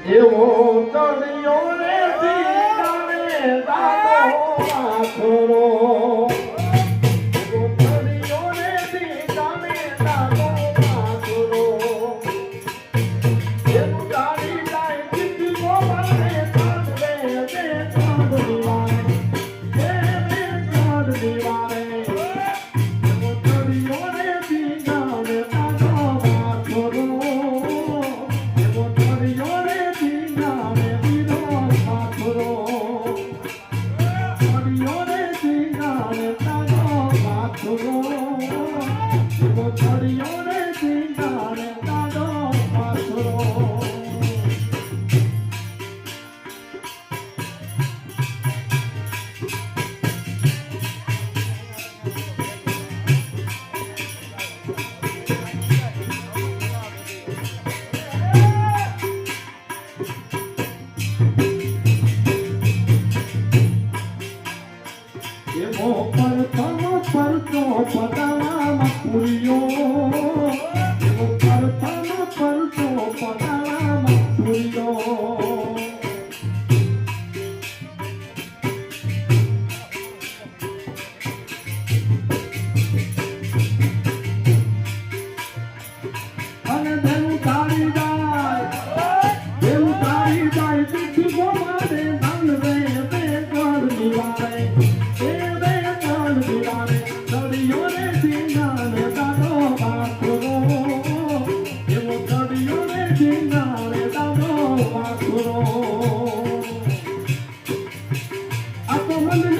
એવો ચડિયો રે દીવાને દાદો આખરો ચડિયો રે દીવાને દાદો આખરો એનું ગાડી જાય ચીટી ગોવાને કાંદે બે કાંદ દીવાને બે કાંદ દીવાને એવો ચડિયો રે દીવાને દાદો આખરો પતાળામાં પૂર્યો પતાળામાં પૂર્યો અને દેવું તારી જાય ચીઠી ગોવાને ધન રે બે કર દિવારે I